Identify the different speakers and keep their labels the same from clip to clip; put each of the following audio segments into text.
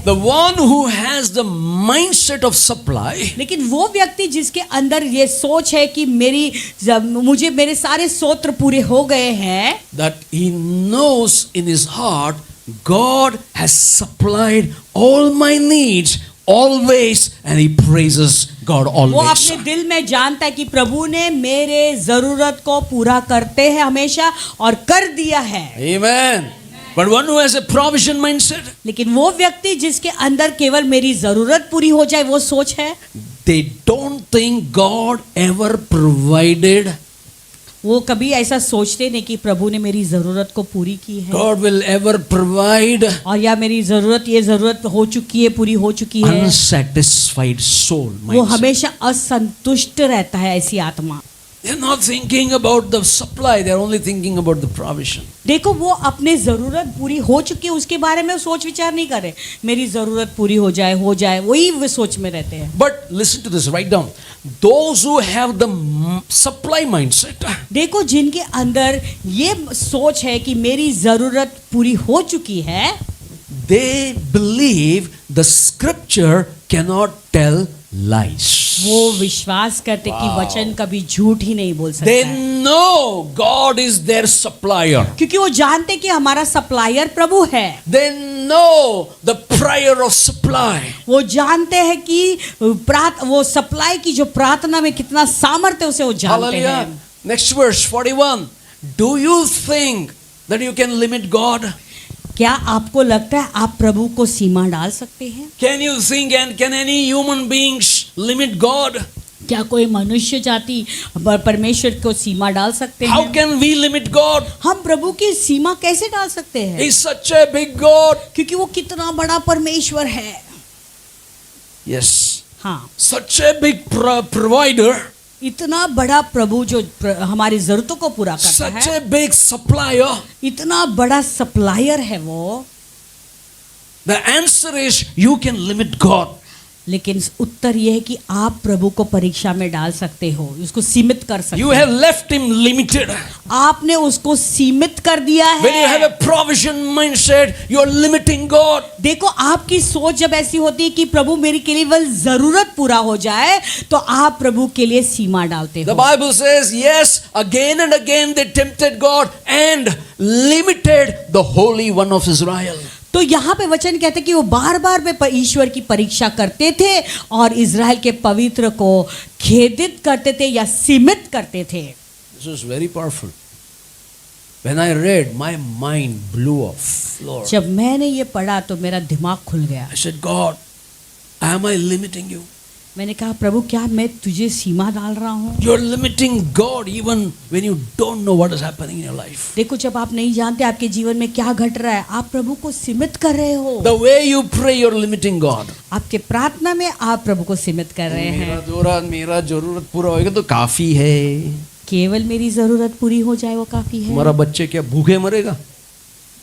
Speaker 1: The one who has the mindset of supply,
Speaker 2: लेकिन वो व्यक्ति जिसके अंदर ये सोच है कि मुझे मेरे सारे स्तोत्र पूरे हो गए हैं,
Speaker 1: that he knows in his heart God has supplied all my needs always, and he praises God
Speaker 2: वो
Speaker 1: always.
Speaker 2: अपने दिल में जानता है कि प्रभु ने मेरे जरूरत को पूरा करते हैं हमेशा और कर दिया है.
Speaker 1: Amen. But one who has a provision mindset,
Speaker 2: लेकिन वो व्यक्ति जिसके अंदर केवल मेरी जरूरत पूरी हो जाए वो सोच है,
Speaker 1: they don't think God ever provided.
Speaker 2: वो कभी ऐसा सोचते नहीं कि प्रभु ने मेरी जरूरत को पूरी की है,
Speaker 1: God will ever provide.
Speaker 2: और या मेरी ये जरूरत हो चुकी है, पूरी हो चुकी है.
Speaker 1: Unsatisfied soul
Speaker 2: वो
Speaker 1: mindset.
Speaker 2: हमेशा असंतुष्ट रहता है ऐसी आत्मा.
Speaker 1: They're not thinking about the supply, they're only thinking about the provision.
Speaker 2: देखो वो अपने जरूरत पूरी हो चुकी है उसके बारे में सोच विचार नहीं कर रहे, मेरी जरूरत पूरी हो जाए वही वे सोच में रहते हैं.
Speaker 1: But listen to this, write down. Those who have the supply mindset,
Speaker 2: देखो जिनके अंदर ये सोच है कि मेरी जरूरत पूरी हो चुकी है,
Speaker 1: they believe the scripture cannot tell lies.
Speaker 2: वो विश्वास करते कि वचन कभी झूठ ही नहीं बोल सकता
Speaker 1: They
Speaker 2: है,
Speaker 1: know God is their supplier.
Speaker 2: क्योंकि वो जानते कि हमारा सप्लायर प्रभु है.
Speaker 1: They know the prayer of supply.
Speaker 2: वो जानते हैं कि वो सप्लाई की जो प्रार्थना में कितना सामर्थ्य उसे वो जानते
Speaker 1: Hallelujah.
Speaker 2: हैं.
Speaker 1: Next verse 41. Do you think that you can limit God?
Speaker 2: क्या आपको लगता है आप प्रभु को सीमा डाल सकते हैं?
Speaker 1: Can you think and can any human beings limit God?
Speaker 2: क्या कोई मनुष्य जाति परमेश्वर को सीमा डाल सकते
Speaker 1: How
Speaker 2: हैं?
Speaker 1: can we limit God?
Speaker 2: हम प्रभु की सीमा कैसे डाल सकते हैं?
Speaker 1: He's such a big God.
Speaker 2: क्योंकि वो कितना बड़ा परमेश्वर है.
Speaker 1: Yes.
Speaker 2: हाँ,
Speaker 1: Such a big provider.
Speaker 2: इतना बड़ा प्रभु जो हमारी जरूरतों को पूरा करता
Speaker 1: Such
Speaker 2: है,
Speaker 1: a big supplier.
Speaker 2: इतना बड़ा सप्लायर है वो.
Speaker 1: The answer is you can limit God.
Speaker 2: लेकिन उत्तर यह है कि आप प्रभु को परीक्षा में डाल सकते हो, उसको सीमित कर सकते
Speaker 1: You
Speaker 2: हो.
Speaker 1: have left him limited.
Speaker 2: आपने उसको सीमित कर दिया
Speaker 1: When you have
Speaker 2: है.
Speaker 1: a provision mindset, you are limiting God.
Speaker 2: देखो आपकी सोच जब ऐसी होती है कि प्रभु मेरी केवल जरूरत पूरा हो जाए, तो आप प्रभु के लिए सीमा डालते
Speaker 1: The
Speaker 2: हो.
Speaker 1: Bible says, yes, again and again they tempted God and limited the Holy One of Israel.
Speaker 2: तो यहाँ पे वचन कहते कि वो बार बार वे ईश्वर की परीक्षा करते थे और इज़राइल के पवित्र को खेदित करते थे या सीमित करते थे.
Speaker 1: This was very powerful. When I read, my mind blew off. Lord,
Speaker 2: जब मैंने ये पढ़ा तो मेरा दिमाग खुल गया.
Speaker 1: I said, God, am I limiting you?
Speaker 2: मैंने कहा प्रभु क्या मैं तुझे सीमा डाल रहा हूँ?
Speaker 1: You're limiting God even when you don't know what is happening in your life.
Speaker 2: देखो जब आप नहीं जानते आपके जीवन में क्या घट रहा है, आप प्रभु को सीमित कर रहे हो.
Speaker 1: The way you pray, you're limiting God.
Speaker 2: आपके प्रार्थना में आप प्रभु को सीमित कर रहे हैं.
Speaker 1: मेरा जरूरत पूरा होएगा तो काफी है.
Speaker 2: केवल मेरी जरूरत पूरी हो जाए वो काफी है.
Speaker 1: हमारा बच्चे क्या भूखे मरेगा?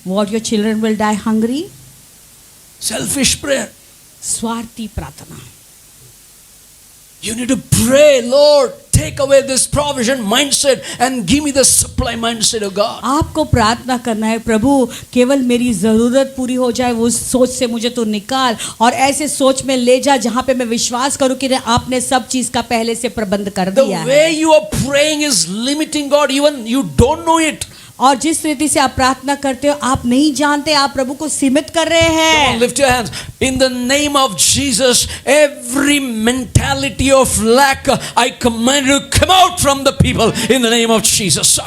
Speaker 2: What your children will die hungry?
Speaker 1: Selfish prayer.
Speaker 2: स्वार्थी प्रार्थना.
Speaker 1: You need to pray, Lord, take away this provision mindset and give me the supply mindset of God.
Speaker 2: आपको प्रार्थना करना है, प्रभु केवल मेरी जरूरत पूरी हो जाए वो सोच से मुझे तो निकाल और ऐसे सोच में ले जा जहाँ पे मैं विश्वास करूँ कि आपने सब चीज का पहले से प्रबंध कर
Speaker 1: The
Speaker 2: दिया
Speaker 1: way
Speaker 2: है.
Speaker 1: you are praying is limiting God, even you don't know it.
Speaker 2: और जिस रीति से आप प्रार्थना करते हो आप नहीं जानते, आप प्रभु को सीमित कर रहे
Speaker 1: Come on,
Speaker 2: हैं.
Speaker 1: lift your hands. In the name of Jesus, every mentality of lack, I command you to come out from the people in the name of Jesus.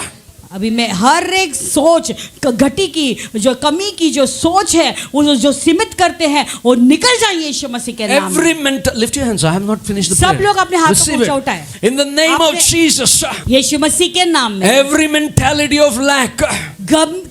Speaker 2: अभी मैं हर एक सोच घटी की जो कमी की जो सोच है वो जो सीमित करते हैं वो निकल जाए यीशु मसीह के नाम में.
Speaker 1: Every mental, lift your hands. I have not finished the
Speaker 2: सब
Speaker 1: prayer.
Speaker 2: लोग अपने हाथों
Speaker 1: Receive
Speaker 2: को
Speaker 1: it.
Speaker 2: ऊंचा उठाएं.
Speaker 1: In the name of
Speaker 2: आपने-
Speaker 1: Jesus,
Speaker 2: यीशु मसीह के नाम में
Speaker 1: every mentality of lack,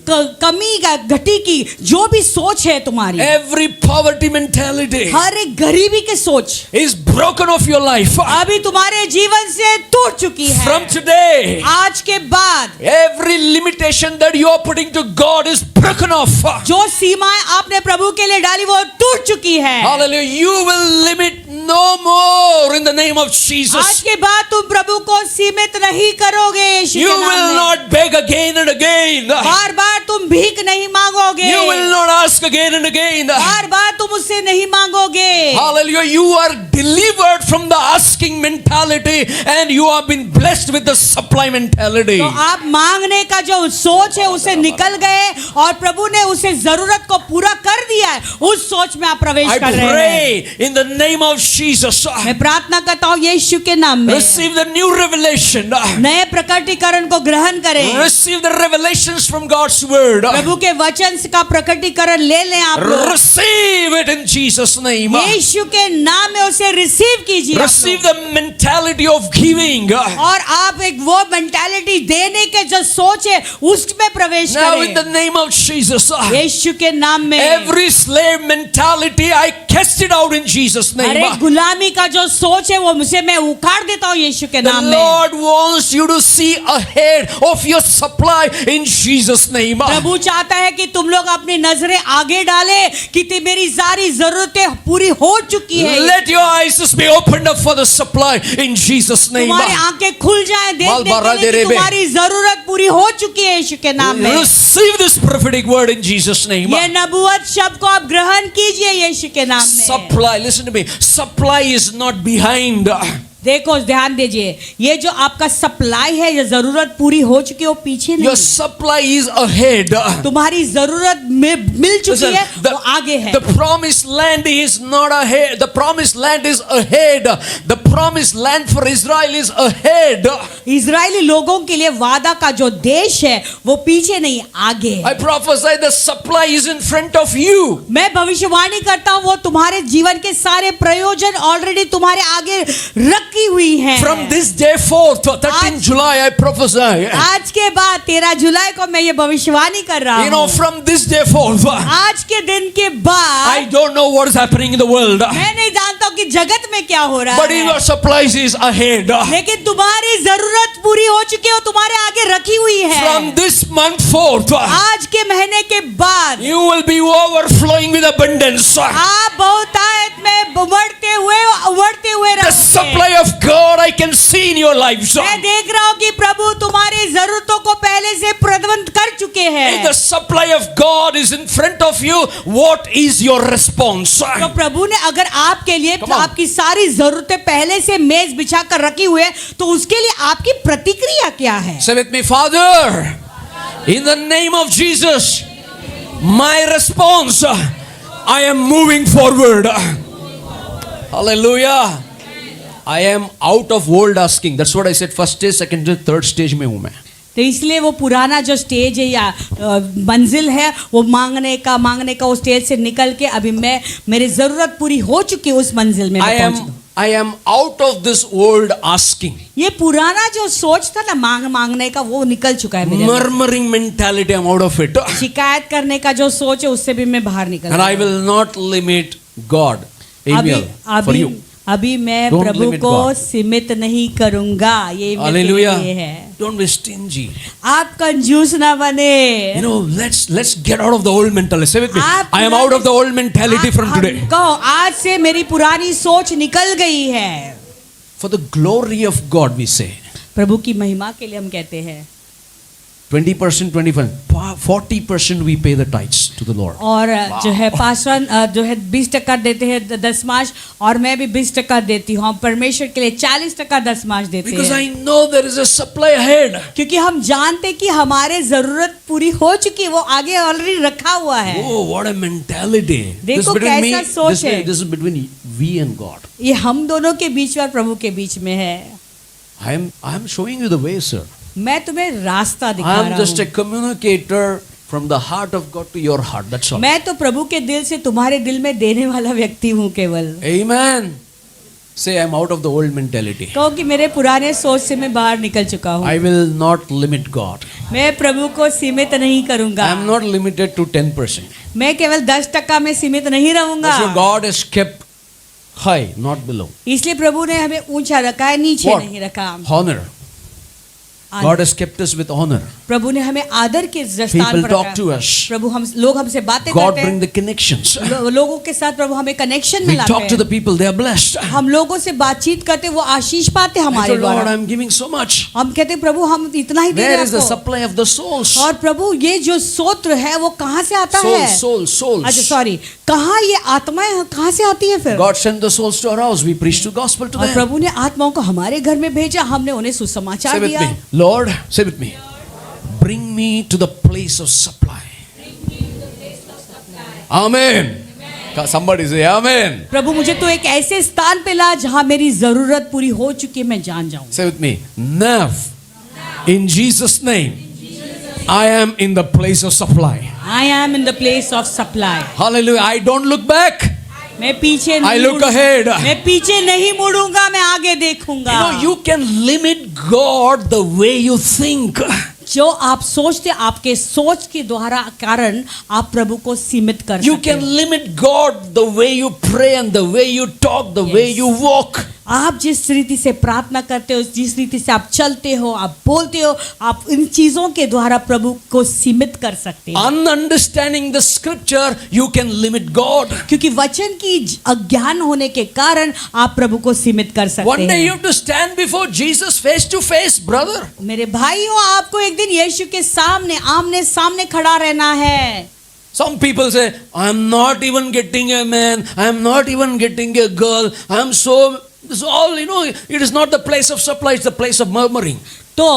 Speaker 2: कमी का घटी की जो भी सोच है तुम्हारी,
Speaker 1: every poverty mentality
Speaker 2: हर एक गरीबी के सोच
Speaker 1: is broken off your life.
Speaker 2: अभी तुम्हारे जीवन से टूट चुकी है.
Speaker 1: From today,
Speaker 2: आज के बाद
Speaker 1: every limitation that you are putting to God is broken off.
Speaker 2: जो सीमाएं आपने प्रभु के लिए डाली वो टूट चुकी है.
Speaker 1: Hallelujah. You will limit no more in the name of
Speaker 2: आज
Speaker 1: Jesus.
Speaker 2: के बाद तुम प्रभु को सीमित नहीं करोगे यीशु
Speaker 1: You
Speaker 2: के नाम
Speaker 1: will
Speaker 2: में.
Speaker 1: not beg again and again.
Speaker 2: बार बार तुम भीख नहीं मांगोगे.
Speaker 1: You will not ask again and again.
Speaker 2: बार बार तुम मुझसे नहीं मांगोगे।
Speaker 1: Hallelujah. You are delivered from the asking mentality and you have been blessed with the supply mentality.
Speaker 2: तो आप मांगने का जो सोच है उसे निकल गए और प्रभु ने उसे जरूरत को पूरा कर दिया है, उस सोच में आप प्रवेश
Speaker 1: I
Speaker 2: कर रहे हैं।
Speaker 1: pray in the name of Jesus.
Speaker 2: मैं प्रार्थना करता हूँ यीशु के नाम में,
Speaker 1: Receive the new revelation.
Speaker 2: नए प्रकटीकरण को ग्रहण करें।
Speaker 1: Receive the revelations from God's word.
Speaker 2: प्रभु के वचन का प्रकटीकरण ले लें आप लोग।
Speaker 1: Receive it in Jesus' name.
Speaker 2: यीशु के नाम में उसे रिसीव कीजिए आप
Speaker 1: Receive
Speaker 2: लोग।
Speaker 1: the mentality of giving.
Speaker 2: और आप एक वो मेंटालिटी देने के जो सोच है उसमें प्रवेश
Speaker 1: Now in the
Speaker 2: करें
Speaker 1: name of Jesus.
Speaker 2: यीशु के नाम में।
Speaker 1: Every slave mentality, I cast it out in Jesus' name.
Speaker 2: अरे गुलामी का जो सोच है वो मुझे मैं उखाड़ देता हूँ यीशु के
Speaker 1: The
Speaker 2: नाम में।
Speaker 1: Lord wants you to see ahead of your supply in Jesus' name.
Speaker 2: प्रभु चाहता है कि तुम लोग अपनी नजरें आगे डाले कि मेरी सारी जरूरतें पूरी हो चुकी है।
Speaker 1: Let your eyes be opened up for the supply in Jesus' name.
Speaker 2: तुम्हारी आंखें खुल जाएं देखने
Speaker 1: Malbara
Speaker 2: के लिए कि
Speaker 1: derebe.
Speaker 2: तुम्हारी जरूरत पूरी हो चुकी है यीशु के नाम में।
Speaker 1: Receive this prophetic word in Jesus' name.
Speaker 2: ये नबूवत शब्द को आप ग्रहण कीजिए यीशु के नाम में।
Speaker 1: Supply, listen to me. Supply is not behind.
Speaker 2: देखो ध्यान दीजिए, ये जो आपका सप्लाई है, ये जरूरत पूरी हो चुकी है, वो पीछे नहीं
Speaker 1: Your
Speaker 2: है।
Speaker 1: supply is ahead.
Speaker 2: तुम्हारी जरूरत में मिल चुकी
Speaker 1: Listen,
Speaker 2: है, वो आगे है।
Speaker 1: the promised land is not ahead. The promised land is ahead. The promised land for Israel is ahead.
Speaker 2: Israeli लोगों के लिए वादा का जो देश है वो पीछे नहीं आगे है।
Speaker 1: I prophesy the supply is in front of you.
Speaker 2: मैं भविष्यवाणी करता हूँ वो तुम्हारे जीवन के सारे प्रयोजन ऑलरेडी तुम्हारे आगे रखी हुई हैं।
Speaker 1: From this day forth, 13 July, I prophesy.
Speaker 2: आज के बाद 13 जुलाई को मैं ये भविष्यवाणी कर रहा
Speaker 1: You know,
Speaker 2: हूँ।
Speaker 1: from this day forth,
Speaker 2: आज के दिन के
Speaker 1: I
Speaker 2: बाद
Speaker 1: don't know what is happening in the world,
Speaker 2: मैं नहीं जानता हूँ कि जगत में क्या हो रहा
Speaker 1: but
Speaker 2: है,
Speaker 1: your supplies is ahead.
Speaker 2: लेकिन तुम्हारी जरूरत पूरी हो चुकी है, वो तुम्हारे आगे रखी हुई है।
Speaker 1: From this month forth,
Speaker 2: आज के महीने के बाद
Speaker 1: you will be overflowing with abundance.
Speaker 2: आप बहुतायत में उमड़ते हुए
Speaker 1: The supply
Speaker 2: रहोगे।
Speaker 1: of God I can see in your lives.
Speaker 2: मैं देख रहा हूँ कि प्रभु तुम्हारी जरूरतों को पहले से प्रबंध कर चुके
Speaker 1: If
Speaker 2: हैं।
Speaker 1: the supply of God is in front of you, what is your response?
Speaker 2: तो प्रभु ने अगर आपके लिए
Speaker 1: Come on.
Speaker 2: आपकी सारी जरूरतें पहले से मेज बिछा कर रखी हुई है, तो उसके लिए आपकी प्रतिक्रिया क्या है?
Speaker 1: Say with me, Father, in the name of Jesus, my response, I am moving forward. Hallelujah. I am out of world asking. That's what I said. First stage, second stage, third stage में हूँ मैं.
Speaker 2: तो इसलिए वो पुराना जो stage है या मंजिल है, वो मांगने का उस स्टेज से निकल के अभी मैं मेरी जरूरत पूरी हो चुकी है उस मंजिल में मैं पहुंच गई।
Speaker 1: I am out of this world asking.
Speaker 2: ये पुराना जो सोच था ना मांगने का, वो निकल चुका है मेरे अंदर।
Speaker 1: Murmuring mentality, I'm out of it.
Speaker 2: शिकायत करने का जो सोच है उससे भी मैं बाहर निकल
Speaker 1: And I will not limit God. Amen. For you.
Speaker 2: अभी मैं
Speaker 1: Don't
Speaker 2: प्रभु
Speaker 1: limit
Speaker 2: को
Speaker 1: God.
Speaker 2: सीमित नहीं करूंगा, ये मेरे
Speaker 1: Hallelujah.
Speaker 2: लिए है।
Speaker 1: Don't be stingy.
Speaker 2: आप कंजूस ना बने।
Speaker 1: You know, let's get out of the old mentality. Say with me.
Speaker 2: आप
Speaker 1: I am out of the old mentality from today.
Speaker 2: कहो आज से मेरी पुरानी सोच निकल गई है।
Speaker 1: For the glory of God, we say.
Speaker 2: प्रभु की महिमा के लिए हम कहते हैं।
Speaker 1: 20%, 25%, 40% we pay the tithes to the Lord.
Speaker 2: और जो है पासवान जो है 20% देते हैं दशमांश, और मैं भी 20% देती हूँ। हम परमेश्वर के लिए 40% दशमांश देते
Speaker 1: Because
Speaker 2: हैं,
Speaker 1: I know there is a supply ahead.
Speaker 2: क्योंकि हम जानते कि हमारे जरूरत पूरी हो चुकी है, वो आगे ऑलरेडी रखा हुआ है।
Speaker 1: Oh, what a mentality. This is
Speaker 2: देखो
Speaker 1: between me,
Speaker 2: कैसा सोच है।
Speaker 1: this is between we and God.
Speaker 2: ये हम दोनों के बीच और प्रभु के बीच में है।
Speaker 1: I am showing you the way, sir.
Speaker 2: मैं तुम्हें रास्ता दिखा
Speaker 1: I am
Speaker 2: रहा
Speaker 1: just a
Speaker 2: हूँ।
Speaker 1: communicator from the heart of God to your heart. That's all.
Speaker 2: मैं तो प्रभु के दिल से तुम्हारे दिल में देने वाला व्यक्ति हूँ केवल।
Speaker 1: Amen. Say, I'm out of the old mentality.
Speaker 2: कहो कि मेरे पुराने सोच से मैं बाहर निकल चुका हूँ।
Speaker 1: I will not limit God.
Speaker 2: मैं प्रभु को सीमित नहीं करूंगा।
Speaker 1: I am not limited to 10%.
Speaker 2: मैं केवल 10% में सीमित नहीं रहूंगा।
Speaker 1: That's why God has kept high, not below.
Speaker 2: इसलिए प्रभु ने हमें ऊंचा रखा है, नीचे
Speaker 1: What?
Speaker 2: नहीं रखा।
Speaker 1: Honor. God has kept us with honor.
Speaker 2: प्रभु ने हमें आदर के स्थान
Speaker 1: People
Speaker 2: पर
Speaker 1: talk
Speaker 2: रखा।
Speaker 1: to us.
Speaker 2: प्रभु लोग हमसे बातें
Speaker 1: God
Speaker 2: करते
Speaker 1: bring
Speaker 2: हैं।
Speaker 1: the connections.
Speaker 2: लोगों के साथ प्रभु हमें कनेक्शन में
Speaker 1: We
Speaker 2: latte
Speaker 1: talk to the
Speaker 2: हैं।
Speaker 1: people, they are blessed.
Speaker 2: हम लोगों से बातचीत करते वो आशीष पाते
Speaker 1: I
Speaker 2: हमारे
Speaker 1: told Lord,
Speaker 2: द्वारा।
Speaker 1: I'm giving so much.
Speaker 2: हम कहते प्रभु हम इतना ही दे
Speaker 1: Where
Speaker 2: रहे
Speaker 1: is the
Speaker 2: हैं
Speaker 1: supply of the souls?
Speaker 2: और प्रभु ये जो स्तोत्र है वो कहाँ से आता है?
Speaker 1: Souls.
Speaker 2: अच्छा सॉरी, कहाँ ये आत्माएं कहाँ से आती है फिर?
Speaker 1: God sent the souls to our house. We preached the gospel to
Speaker 2: और
Speaker 1: them.
Speaker 2: प्रभु ने आत्माओं को हमारे घर में भेजा, हमने उन्हें
Speaker 1: Say
Speaker 2: सुसमाचार
Speaker 1: with
Speaker 2: दिया।
Speaker 1: me, Lord, say with me. Bring me to the place of supply. Amen. Somebody say Amen.
Speaker 2: प्रभु मुझे तो एक ऐसे स्थान पे ला जहाँ मेरी जरूरत पूरी हो चुकी है, मैं जान जाऊं।
Speaker 1: Say with me, Nav. In Jesus' name, I am in the place of supply.
Speaker 2: I am in the place of supply.
Speaker 1: Hallelujah. I don't look back.
Speaker 2: मैं पीछे
Speaker 1: I
Speaker 2: नहीं
Speaker 1: look
Speaker 2: मुड़ूंगा।
Speaker 1: ahead.
Speaker 2: मैं पीछे नहीं मुड़ूंगा, मैं आगे देखूंगा।
Speaker 1: You can limit God the way you think.
Speaker 2: जो आप सोचते, आपके सोच के द्वारा कारण आप प्रभु को सीमित कर
Speaker 1: You
Speaker 2: सकते
Speaker 1: can
Speaker 2: हो।
Speaker 1: limit God the way you pray and the way you talk, the way you walk.
Speaker 2: आप जिस रीति से प्रार्थना करते हो, जिस रीति से आप चलते हो, आप बोलते हो, आप इन चीजों के द्वारा प्रभु को सीमित कर सकते हो।
Speaker 1: Understanding the scripture, you can limit God.
Speaker 2: क्योंकि वचन की अज्ञान होने के कारण आप प्रभु को सीमित कर सकते
Speaker 1: One day you
Speaker 2: हैं।
Speaker 1: have to stand before Jesus face to face, brother.
Speaker 2: मेरे भाइयों, आपको एक दिन यीशु के सामने आमने सामने खड़ा रहना है।
Speaker 1: Some people say, I am not even getting a man, I am not even getting a girl, I am so, it's all, it is not the place of supply, it's the place of murmuring.
Speaker 2: तो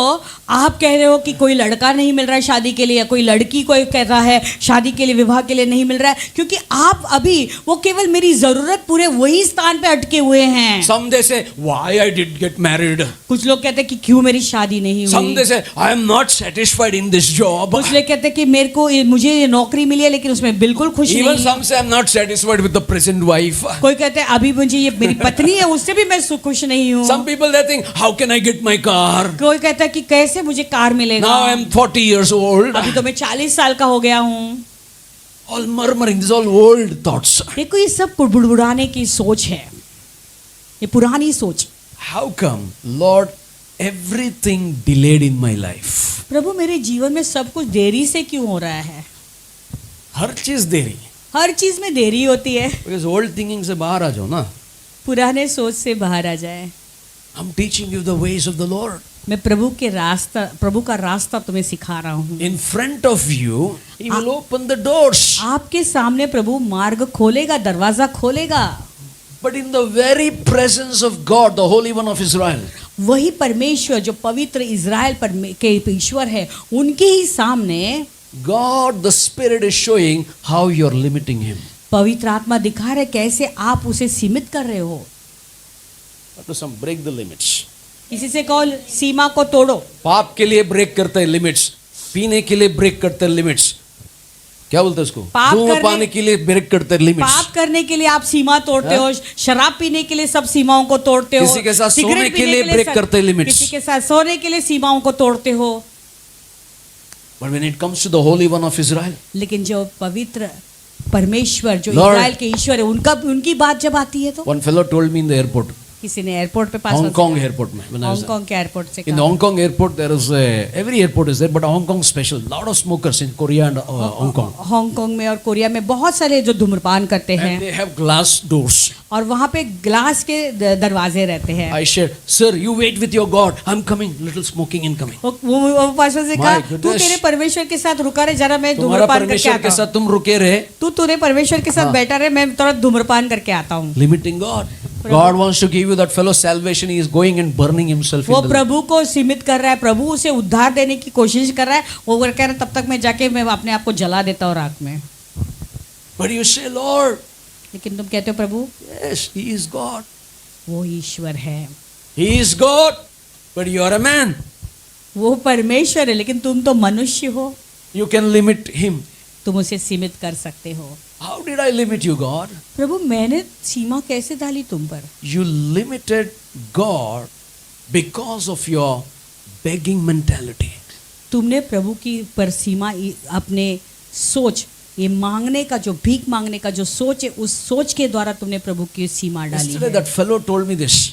Speaker 2: आप कह रहे हो कि कोई लड़का नहीं मिल रहा है शादी के लिए, या कोई लड़की कोई कह रहा है शादी के लिए, विवाह के लिए नहीं मिल रहा है, क्योंकि आप अभी वो केवल मेरी जरूरत पूरे वही स्थान पे अटके हुए हैं।
Speaker 1: Some they say, why I did get married.
Speaker 2: कुछ लोग कहते हैं कि क्यों मेरी शादी नहीं
Speaker 1: Some
Speaker 2: हुई।
Speaker 1: they say, I am not satisfied in this job.
Speaker 2: कुछ लोग कहते हैं कि मुझे ये नौकरी मिली है लेकिन उसमें बिल्कुल खुश
Speaker 1: Even
Speaker 2: नहीं।
Speaker 1: some say, I am not satisfied with the present wife.
Speaker 2: कोई कहते हैं अभी मुझे ये मेरी पत्नी है उससे भी मैं खुश नहीं हूँ।
Speaker 1: Some people they think, how can I get my car?
Speaker 2: कोई कहता है कि कैसे मुझे कार मिलेगा।
Speaker 1: Now I am 40 years old.
Speaker 2: अभी तो मैं 40 साल का हो गया हूँ।
Speaker 1: All murmuring, these all old thoughts.
Speaker 2: देखो ये सब बुड़बुड़ाने की सोच है, ये पुरानी सोच।
Speaker 1: How come, Lord, everything delayed in my life?
Speaker 2: प्रभु मेरे जीवन में सब कुछ देरी से क्यों हो रहा है?
Speaker 1: हर चीज देरी।
Speaker 2: हर चीज में देरी होती है।
Speaker 1: Because old thinking से बाहर आ जाओ ना।
Speaker 2: पुराने सोच से बाहर आ जाए।
Speaker 1: I'm teaching you the ways of the Lord.
Speaker 2: मैं प्रभु का रास्ता तुम्हें सिखा रहा हूँ।
Speaker 1: In front of you, He will open the doors.
Speaker 2: आपके सामने प्रभु मार्ग खोलेगा, दरवाजा खोलेगा।
Speaker 1: But in the very presence of God, the Holy One of Israel,
Speaker 2: वही परमेश्वर जो पवित्र इज़राइल के ईश्वर है, उनके ही सामने
Speaker 1: God the Spirit is showing how you're limiting Him.
Speaker 2: पवित्र आत्मा दिखा रहे कैसे आप उसे सीमित कर रहे हो।
Speaker 1: To some break the limits.
Speaker 2: किसी से कहो सीमा को तोड़ो।
Speaker 1: पाप के लिए ब्रेक करते हैं लिमिट्स, पीने के लिए ब्रेक करते हैं लिमिट्स, क्या बोलते हैं उसको, धूम्रपान के लिए ब्रेक करते हैं लिमिट्स।
Speaker 2: पाप करने के लिए आप सीमा तोड़ते हो, शराब पीने के लिए सब सीमाओं को तोड़ते हो,
Speaker 1: किसी के साथ सोने
Speaker 2: सिगरेट
Speaker 1: के लिए ब्रेक करते हैं लिमिट्स,
Speaker 2: किसी के साथ सोने के लिए सीमाओं को तोड़ते हो।
Speaker 1: But when it comes to the Holy One of Israel,
Speaker 2: लेकिन जो पवित्र परमेश्वर जो
Speaker 1: Lord,
Speaker 2: इज़राइल के ईश्वर है, उनकी बात जब आती है तो
Speaker 1: one fellow told me in the airport,
Speaker 2: किसी ने एयरपोर्ट पे पास
Speaker 1: हांगकांग एयरपोर्ट में, when I was
Speaker 2: हांगकांग के एयरपोर्ट से
Speaker 1: in the Hong Kong airport, there is every airport is there, but Hong Kong special, lot of smokers in Korea and Hong Kong,
Speaker 2: Hong Kong में और Korea में बहुत सारे जो धूम्रपान करते हैं
Speaker 1: and they have glass doors.
Speaker 2: और वहाँ पे ग्लास के दरवाजे रहते हैं।
Speaker 1: I said, sir, you wait with your God, I'm coming, little smoking incoming.
Speaker 2: वो पास्टर से कहा,
Speaker 1: My
Speaker 2: तू
Speaker 1: goodness.
Speaker 2: तेरे परमेश्वर के साथ रुका रहे, जरा मैं
Speaker 1: तुम्हारा
Speaker 2: धूम्रपान करके
Speaker 1: परमेश्वर
Speaker 2: आता
Speaker 1: के
Speaker 2: हूँ।
Speaker 1: साथ तुम रुके रहे,
Speaker 2: तू तेरे परमेश्वर के साथ बैठा रहे, मैं थोड़ा धूम्रपान करके आता हूँ।
Speaker 1: limiting God. God wants to give you that fellow salvation. He is going and burning himself
Speaker 2: वो
Speaker 1: in the
Speaker 2: प्रभु को सीमित कर रहा है, प्रभु उसे उद्धार देने की कोशिश कर रहा है। वो कह रहा है तब तक मैं जाके मैं अपने आप को जला देता हूँ राख में।
Speaker 1: But you say, Lord,
Speaker 2: लेकिन तुम कहते हो प्रभु
Speaker 1: yes, He is God.
Speaker 2: वो ईश्वर है,
Speaker 1: He is God, but you are a man.
Speaker 2: वो परमेश्वर है, लेकिन तुम तो मनुष्य हो,
Speaker 1: You can limit Him.
Speaker 2: तुम उसे सीमित कर सकते हो।
Speaker 1: How did I limit you, God?
Speaker 2: प्रभु मैंने सीमा कैसे डाली तुम पर?
Speaker 1: You limited God because of your begging mentality.
Speaker 2: तुमने प्रभु की पर सीमा अपने सोच, ये मांगने का जो भीख मांगने का जो सोच है, उस सोच के द्वारा तुमने प्रभु की सीमा डाली
Speaker 1: Yesterday,
Speaker 2: है।
Speaker 1: that fellow told me this.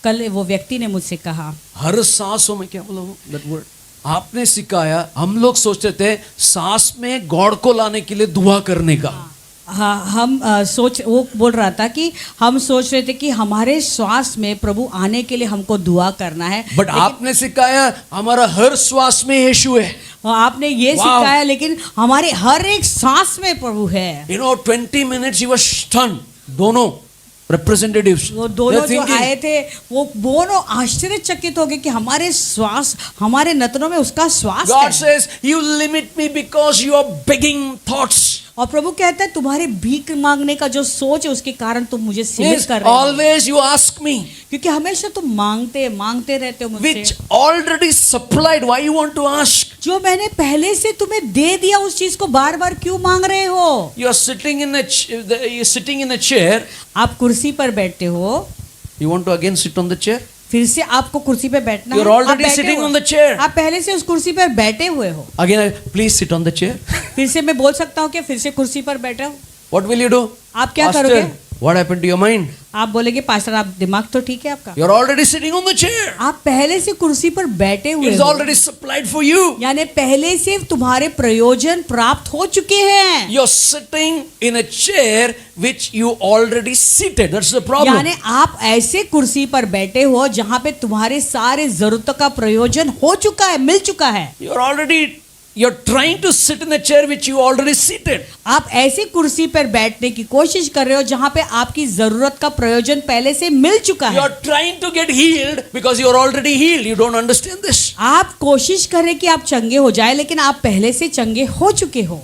Speaker 2: कल वो व्यक्ति ने मुझसे कहा,
Speaker 1: हर सांसों में क्या बोला दैट वर्ड आपने सिखाया, हम लोग सोचते थे सांस में गॉड को लाने के लिए दुआ करने का।
Speaker 2: हाँ हम वो बोल रहा था कि हम सोच रहे थे कि हमारे श्वास में प्रभु आने के लिए हमको दुआ करना है,
Speaker 1: बट आपने सिखाया हमारा हर श्वास में यीशु है।
Speaker 2: आपने ये
Speaker 1: Wow.
Speaker 2: सिखाया लेकिन हमारे हर एक सांस में प्रभु है।
Speaker 1: You know, 20 minutes he was stunned. दोनों representatives.
Speaker 2: वो दोनों
Speaker 1: They're
Speaker 2: जो
Speaker 1: thinking,
Speaker 2: आए थे वो दोनों आश्चर्यचकित हो गए कि हमारे श्वास, हमारे नथनों में उसका श्वास
Speaker 1: God
Speaker 2: है।
Speaker 1: says, you limit me because you are begging thoughts.
Speaker 2: और प्रभु कहता है तुम्हारे भीख मांगने का जो सोच है उसके कारण तुम मुझे सीमित
Speaker 1: Yes,
Speaker 2: कर रहे हो,
Speaker 1: always you ask me,
Speaker 2: क्योंकि हमेशा तुम मांगते रहते हो
Speaker 1: which
Speaker 2: मुझसे,
Speaker 1: already supplied. Why you want to ask?
Speaker 2: जो मैंने पहले से तुम्हें दे दिया उस चीज को बार बार क्यों मांग रहे हो?
Speaker 1: You are sitting in you're sitting in a chair.
Speaker 2: आप कुर्सी पर बैठते हो,
Speaker 1: You want to again sit on the chair?
Speaker 2: फिर से आपको कुर्सी पे बैठना
Speaker 1: You're
Speaker 2: है, आप
Speaker 1: already
Speaker 2: बैठे
Speaker 1: sitting
Speaker 2: हो।
Speaker 1: on the chair.
Speaker 2: आप पहले से उस कुर्सी पर बैठे हुए हो।
Speaker 1: Again, please sit on the chair.
Speaker 2: फिर से मैं बोल सकता हूँ कि फिर से कुर्सी पर बैठे हो।
Speaker 1: What will you do?
Speaker 2: आप क्या
Speaker 1: Pastor,
Speaker 2: करोगे?
Speaker 1: what happened to your mind?
Speaker 2: आप बोलेंगे पास्टर आप दिमाग तो ठीक है आपका,
Speaker 1: You're already sitting on the chair.
Speaker 2: आप पहले से कुर्सी पर बैठे हुए
Speaker 1: It's
Speaker 2: हो,
Speaker 1: already supplied for you.
Speaker 2: यानी पहले से तुम्हारे प्रयोजन प्राप्त हो चुके हैं।
Speaker 1: You're sitting in a chair which you already seated. That's the problem.
Speaker 2: यानी आप ऐसे कुर्सी पर बैठे हो जहाँ पे तुम्हारे सारे जरूरतों का प्रयोजन हो चुका है, मिल चुका है।
Speaker 1: You're trying to sit in a chair which you already seated.
Speaker 2: आप ऐसी कुर्सी पर बैठने की कोशिश कर रहे हो जहाँ पे आपकी जरूरत का प्रयोजन पहले से मिल चुका है।
Speaker 1: You're trying to get healed because you're already healed. You don't understand this.
Speaker 2: आप कोशिश करें कि आप चंगे हो जाए, लेकिन आप पहले से चंगे हो चुके हो।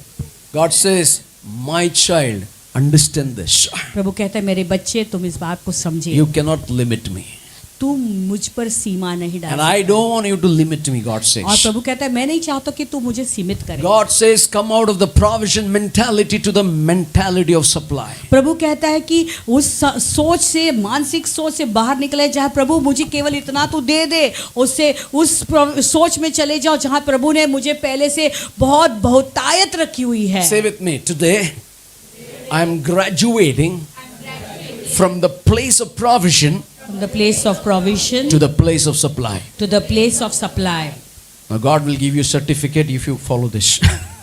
Speaker 1: God says, my child, understand this.
Speaker 2: प्रभु कहता है मेरे बच्चे तुम इस बात को समझे,
Speaker 1: You cannot limit me.
Speaker 2: तुम मुझ पर सीमा नहीं
Speaker 1: And
Speaker 2: डाल
Speaker 1: I don't want you to limit me, God
Speaker 2: और
Speaker 1: says.
Speaker 2: प्रभु कहता है मैं नहीं चाहता कि तू मुझे सीमित करे।
Speaker 1: God says, come out of the provision mentality to the mentality of supply.
Speaker 2: प्रभु कहता है कि उस सोच से, मानसिक सोच से बाहर निकले, जहाँ प्रभु मुझे केवल इतना तू दे दे, उससे उस सोच में चले जाओ जहाँ प्रभु ने मुझे पहले से बहुत बहुतायत रखी हुई है।
Speaker 1: Say with me, today I am graduating from the place of provision
Speaker 2: From the place of provision
Speaker 1: to the place of supply.
Speaker 2: to the place of supply.
Speaker 1: Now God will give you certificate if you follow this.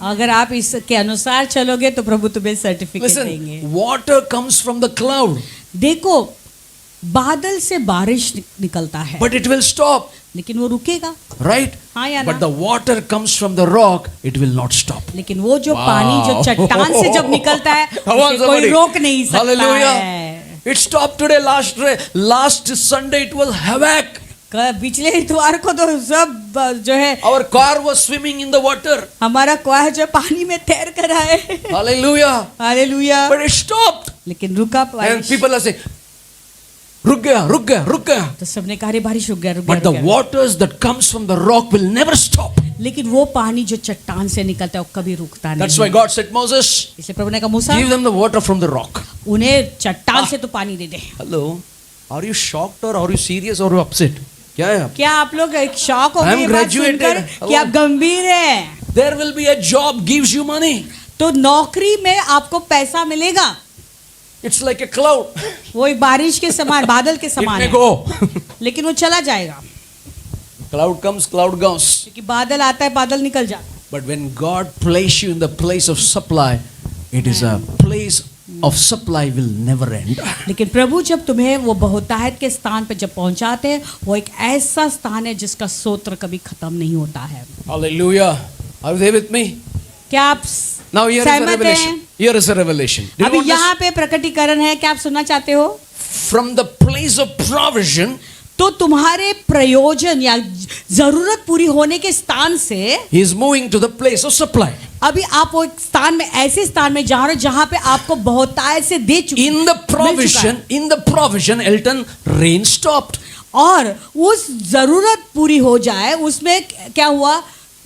Speaker 2: अगर आप इसके अनुसार चलोगे तो प्रभु तुम्हें certificate देंगे।
Speaker 1: Listen, water comes from the cloud,
Speaker 2: देखो बादल से बारिश निकलता है,
Speaker 1: but it will stop,
Speaker 2: लेकिन वो रुकेगा,
Speaker 1: right?
Speaker 2: हाँ या
Speaker 1: But
Speaker 2: ना?
Speaker 1: the water comes from the rock, it will not stop.
Speaker 2: लेकिन वो जो
Speaker 1: Wow.
Speaker 2: पानी जो चट्टान से जब निकलता है
Speaker 1: Come on,
Speaker 2: उसे कोई
Speaker 1: somebody.
Speaker 2: रोक नहीं सकता
Speaker 1: Hallelujah.
Speaker 2: है।
Speaker 1: It stopped today. Last Sunday it was havoc.
Speaker 2: पिछले इतवार को तो सब जो है
Speaker 1: Our car was swimming in the water.
Speaker 2: हमारा क्वाह जो पानी में तैर कर आए।
Speaker 1: Hallelujah.
Speaker 2: Hallelujah.
Speaker 1: But it stopped.
Speaker 2: लेकिन रुका
Speaker 1: And
Speaker 2: बारिश।
Speaker 1: people are saying, रुक गया.
Speaker 2: तो सबने कहा बारिश रुक गया।
Speaker 1: But the waters that comes from the rock will never stop.
Speaker 2: लेकिन वो पानी जो चट्टान से निकलता है वो कभी रुकता
Speaker 1: That's
Speaker 2: नहीं।
Speaker 1: why God said, Moses,
Speaker 2: इसलिए प्रभु ने कहा मूसा
Speaker 1: give them the water from the rock.
Speaker 2: उन्हें चट्टान से तो पानी दे दे।
Speaker 1: Hello, are you shocked or are you serious or are you upset? क्या है?
Speaker 2: क्या आप लोग एक शॉक हो
Speaker 1: I am
Speaker 2: गए ये बात
Speaker 1: graduated.
Speaker 2: सुनकर कि आप गंभीर हैं?
Speaker 1: There will be a job gives you money.
Speaker 2: तो नौकरी में आपको पैसा मिलेगा,
Speaker 1: It's like a cloud.
Speaker 2: वो एक बारिश के समान, बादल के
Speaker 1: It
Speaker 2: समान
Speaker 1: may
Speaker 2: है,
Speaker 1: go.
Speaker 2: लेकिन वो चला जाएगा,
Speaker 1: Cloud comes, cloud goes.
Speaker 2: क्योंकि बादल आता है बादल निकल जाता है।
Speaker 1: But when God place you in the place of supply, it is a place of supply will never end.
Speaker 2: लेकिन प्रभु जब तुम्हें वो बहुतायत के स्थान पे जब पहुंचाते हैं, वो एक ऐसा स्थान है जिसका सोत्र कभी खत्म नहीं होता है।
Speaker 1: Hallelujah. Are you there with me?
Speaker 2: क्या आप
Speaker 1: Now here is a
Speaker 2: सहमत
Speaker 1: revelation.
Speaker 2: हैं?
Speaker 1: Here is a revelation. Do you
Speaker 2: अभी
Speaker 1: want this?
Speaker 2: यहाँ पे प्रकटीकरण है, क्या आप सुनना चाहते हो?
Speaker 1: From the place of provision,
Speaker 2: तो तुम्हारे प्रयोजन या जरूरत पूरी होने के स्थान से
Speaker 1: he is moving to the place of supply.
Speaker 2: अभी आप वो एक स्थान में, ऐसे स्थान में जा रहे हो जहां पे आपको बहुतायत से दे चुके
Speaker 1: In the provision, Elton, rain stopped.
Speaker 2: और उस जरूरत पूरी हो जाए उसमें क्या हुआ,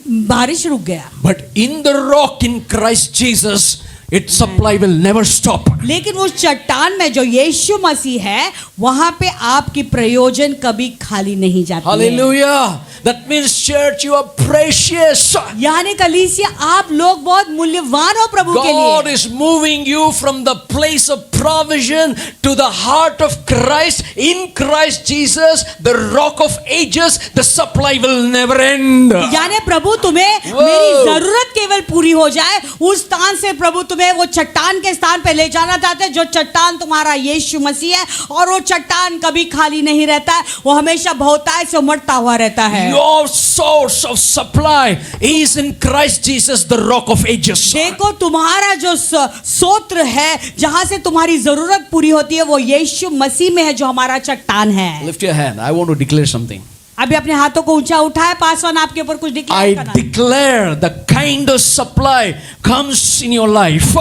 Speaker 2: बारिश रुक गया।
Speaker 1: But in the rock in Christ Jesus, its supply will never stop.
Speaker 2: लेकिन उस चट्टान में जो यीशु मसीह है वहां पे आपकी प्रयोजन कभी खाली नहीं जाती है।
Speaker 1: Hallelujah. That means, church, you are precious.
Speaker 2: यानी कलीसिया आप लोग बहुत मूल्यवान हो प्रभु के
Speaker 1: God
Speaker 2: लिए।
Speaker 1: is moving you from the place of provision to the heart of Christ. In Christ Jesus, the rock of ages, the supply will never end.
Speaker 2: यानी प्रभु तुम्हें
Speaker 1: Whoa.
Speaker 2: मेरी जरूरत केवल पूरी हो जाए, उस स्थान से प्रभु तुम्हें वो चट्टान के स्थान पे ले जाना चाहते हैं, जो चट्टान तुम्हारा यीशु मसीह है। और वो चट्टान कभी खाली नहीं रहता है, वो हमेशा बहुतायत से उमड़ता हुआ रहता है।
Speaker 1: Your source of supply is in Christ Jesus, the rock of ages.
Speaker 2: देखो तुम्हारा जो सोत्र है जहां से तुम्हारी जरूरत पूरी होती है वो यीशु मसीह में है, जो हमारा चट्टान है।
Speaker 1: Lift your hand. I want to declare something.
Speaker 2: अभी अपने हाथों को ऊंचा उठाए, पासवान आपके ऊपर कुछ डिक्लेयर
Speaker 1: I
Speaker 2: करना।
Speaker 1: declare the kind of supply comes in your life.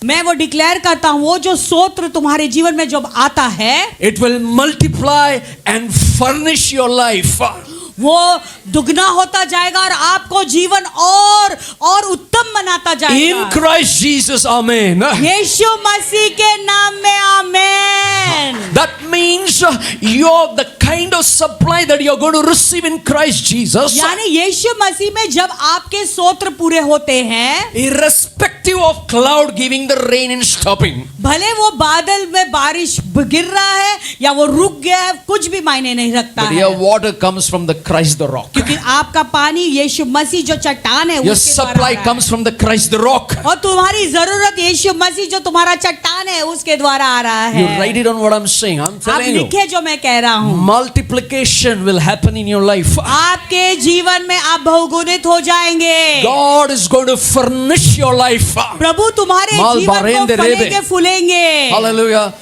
Speaker 2: मैं वो डिक्लेयर करता हूं, वो जो सोत्र तुम्हारे जीवन में जब आता है
Speaker 1: It will multiply and furnish your life.
Speaker 2: वो दुगना होता जाएगा और आपको जीवन और उत्तम बनाता
Speaker 1: In
Speaker 2: जाएगा।
Speaker 1: Christ Jesus, amen.
Speaker 2: यीशु मसीह के नाम में आमेन।
Speaker 1: That means the kind of supply that you're going to receive in Christ Jesus,
Speaker 2: यानी यीशु मसीह में जब आपके सोत्र पूरे होते हैं,
Speaker 1: irrespective of cloud giving the rain and stopping,
Speaker 2: भले वो बादल में बारिश गिर रहा है या वो रुक गया है, कुछ भी मायने नहीं रखता
Speaker 1: but
Speaker 2: है,
Speaker 1: your water comes from the Christ the rock.
Speaker 2: क्योंकि आपका पानी यीशु मसीह जो चट्टान है
Speaker 1: Your
Speaker 2: उसके द्वारा
Speaker 1: supply
Speaker 2: आ रहा है।
Speaker 1: comes from the Christ the rock.
Speaker 2: और तुम्हारी जरूरत यीशु मसीह जो तुम्हारा चट्टान है उसके द्वारा आ रहा
Speaker 1: You
Speaker 2: है।
Speaker 1: write it on what I'm saying. I'm
Speaker 2: आप
Speaker 1: telling you.
Speaker 2: लिखे जो मैं कह रहा हूँ,
Speaker 1: Multiplication will happen in your life.
Speaker 2: आपके जीवन में आप बहुगुणित हो जाएंगे।
Speaker 1: God is going to furnish your life.
Speaker 2: प्रभु तुम्हारे
Speaker 1: Mal
Speaker 2: जीवन को
Speaker 1: barende rebe.
Speaker 2: फलेंगे फूलेंगे।
Speaker 1: Hallelujah.